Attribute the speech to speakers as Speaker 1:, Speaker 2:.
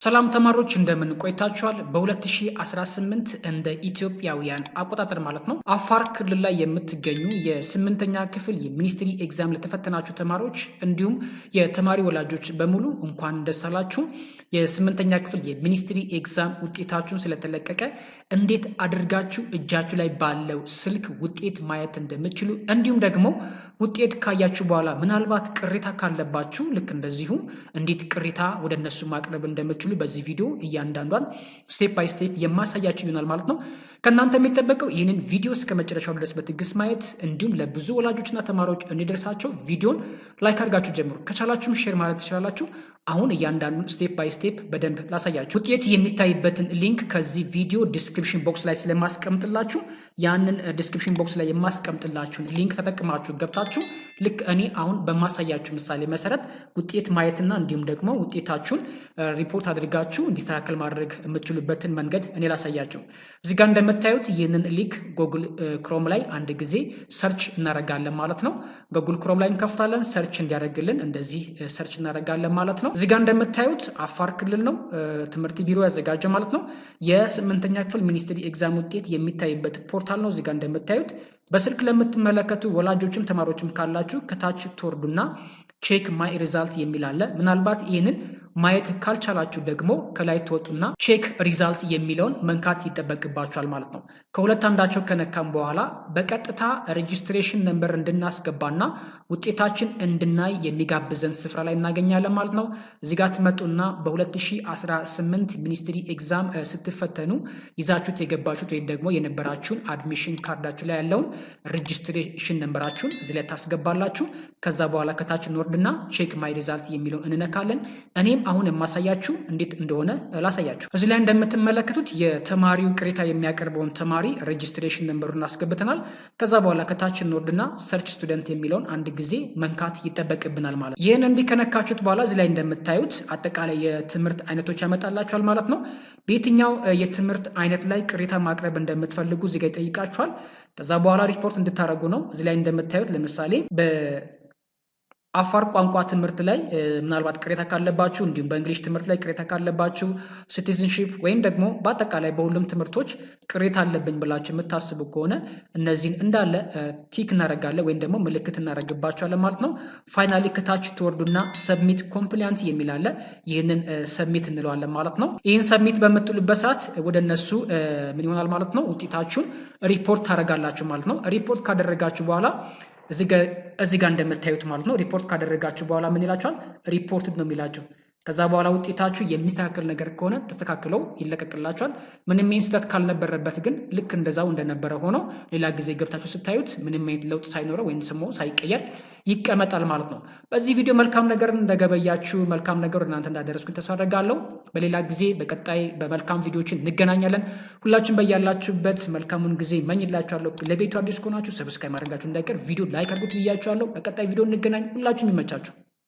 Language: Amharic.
Speaker 1: ሰላም ተማሪዎች እንደምን ቆይታችኋል? በ2018 እንደ ኢትዮጵያውያን አቆጣጠር ማለት ነው አፋር ክልል ላይ የምትገኙ የስምንተኛ ክፍል የሚኒስትሪ ኤግዛም ለተፈተናችሁ ተማሪዎች እንዲሁም የተማሪ ወላጆች በሙሉ እንኳን ደስ አላችሁ። የስምንተኛ ክፍል የሚኒስትሪ ኤግዛም ውጤታችሁን ስለተለቀቀ እንዴት አድርጋችሁ እጃችሁ ላይ ባለው ስልክ ውጤት ማየት እንደምትችሉ እንዲሁም ደግሞ ውጤት ካያችሁ በኋላ ምናልባት ቅሬታ ካለባችሁ ልክ እንደዚሁ እንዴት ቅሬታ ወደ እነሱ ማቅረብ እንደምትችሉ በዚህ ቪዲዮ እያንዳንዷን ስቴፕ ባይ ስቴፕ የማሳያችሁ ይሆናል ማለት ነው። ከእናንተ የሚጠበቀው ይህንን ቪዲዮ እስከ መጨረሻው ድረስ በትዕግስት ማየት እንዲሁም ለብዙ ወላጆችና ተማሪዎች እንዲደርሳቸው ቪዲዮን ላይክ አድርጋችሁ ጀምሩ። ከቻላችሁም ሼር ማለት ትችላላችሁ። አሁን እያንዳንዱን ስቴፕ ባይ ስቴፕ በደንብ ላሳያችሁ። ውጤት የሚታይበትን ሊንክ ከዚህ ቪዲዮ ዲስክሪፕሽን ቦክስ ላይ ስለማስቀምጥላችሁ ያንን ዲስክሪፕሽን ቦክስ ላይ የማስቀምጥላችሁን ሊንክ ተጠቅማችሁ ገብታችሁ ልክ እኔ አሁን በማሳያችሁ ምሳሌ መሰረት ውጤት ማየትና እንዲሁም ደግሞ ውጤታችሁን ሪፖርት አድርጋችሁ እንዲስተካከል ማድረግ የምትችሉበትን መንገድ እኔ ላሳያችሁ። እዚህ ጋር እንደምታዩት ይህንን ሊንክ ጉግል ክሮም ላይ አንድ ጊዜ ሰርች እናደርጋለን ማለት ነው። ጉግል ክሮም ላይ እንከፍታለን። ሰርች እንዲያደርግልን እንደዚህ ሰርች እናደርጋለን ማለት ነው። እዚህ ጋር እንደምታዩት አፋር ክልል ነው ትምህርት ቢሮ ያዘጋጀ ማለት ነው። የስምንተኛ ክፍል ሚኒስትሪ ኤግዛም ውጤት የሚታይበት ፖርታል ነው። እዚህ ጋር እንደምታዩት በስልክ ለምትመለከቱ ወላጆችም ተማሪዎችም ካላችሁ ከታች ትወርዱና ቼክ ማይ ሪዛልት የሚል አለ። ምናልባት ይህንን ማየት ካልቻላችሁ ደግሞ ከላይ ትወጡና ቼክ ሪዛልት የሚለውን መንካት ይጠበቅባችኋል ማለት ነው። ከሁለት አንዳቸው ከነካም በኋላ በቀጥታ ሬጂስትሬሽን ነምበር እንድናስገባና ውጤታችን እንድናይ የሚጋብዘን ስፍራ ላይ እናገኛለን ማለት ነው። እዚህ ጋር ትመጡና በ2018 ሚኒስትሪ ኤግዛም ስትፈተኑ ይዛችሁት የገባችሁት ወይም ደግሞ የነበራችሁን አድሚሽን ካርዳችሁ ላይ ያለውን ሬጂስትሬሽን ነምበራችሁን እዚህ ላይ ታስገባላችሁ። ከዛ በኋላ ከታች እንወርድና ቼክ ማይ ሪዛልት የሚለውን እንነካለን። እኔም አሁን የማሳያችሁ እንዴት እንደሆነ ላሳያችሁ። እዚህ ላይ እንደምትመለከቱት የተማሪው ቅሬታ የሚያቀርበውን ተማሪ ሬጂስትሬሽን ነምበሩን አስገብተናል። ከዛ በኋላ ከታች እንወርድና ሰርች ስቱደንት የሚለውን አንድ ጊዜ መንካት ይጠበቅብናል ማለት ነው። ይህን እንዲከነካችሁት በኋላ እዚህ ላይ እንደምታዩት አጠቃላይ የትምህርት አይነቶች ያመጣላችኋል ማለት ነው። በየትኛው የትምህርት አይነት ላይ ቅሬታ ማቅረብ እንደምትፈልጉ እዚህ ጋር ይጠይቃችኋል። ከዛ በኋላ ሪፖርት እንድታደርጉ ነው። እዚህ ላይ እንደምታዩት ለምሳሌ አፋር ቋንቋ ትምህርት ላይ ምናልባት ቅሬታ ካለባችሁ እንዲሁም በእንግሊሽ ትምህርት ላይ ቅሬታ ካለባችሁ ሲቲዝንሺፕ ወይም ደግሞ በአጠቃላይ በሁሉም ትምህርቶች ቅሬታ አለብኝ ብላችሁ የምታስቡ ከሆነ እነዚህን እንዳለ ቲክ እናደርጋለን ወይም ደግሞ ምልክት እናደርግባቸዋለን ማለት ነው። ፋይናሊ ከታች ትወርዱና ሰብሚት ኮምፕሊያንት የሚል አለ። ይህንን ሰብሚት እንለዋለን ማለት ነው። ይህን ሰብሚት በምትሉበት ሰዓት ወደ እነሱ ምን ይሆናል ማለት ነው፣ ውጤታችሁን ሪፖርት ታደርጋላችሁ ማለት ነው። ሪፖርት ካደረጋችሁ በኋላ እዚህ ጋር እንደምታዩት ማለት ነው ሪፖርት ካደረጋችሁ በኋላ ምን ይላችኋል? ሪፖርትድ ነው የሚላችሁ። ከዛ በኋላ ውጤታችሁ የሚስተካከል ነገር ከሆነ ተስተካክለው ይለቀቅላችኋል። ምንም አይነት ስህተት ካልነበረበት ግን ልክ እንደዛው እንደነበረ ሆኖ ሌላ ጊዜ ገብታችሁ ስታዩት ምንም አይነት ለውጥ ሳይኖረው ወይም ስሙ ሳይቀየር ይቀመጣል ማለት ነው። በዚህ ቪዲዮ መልካም ነገር እንደገበያችሁ መልካም ነገር እናንተ እንዳደረስኩኝ ተስፋ አደርጋለሁ። በሌላ ጊዜ በቀጣይ በመልካም ቪዲዮችን እንገናኛለን። ሁላችሁም በያላችሁበት መልካሙን ጊዜ መኝላችኋለሁ። ለቤቱ አዲስ ከሆናችሁ ሰብስክራይብ ማድረጋችሁ እንዳይቀር ቪዲዮ ላይክ አድርጉት ብያችኋለሁ። በቀጣይ ቪዲዮ እንገናኝ። ሁላችሁም ይመቻችሁ።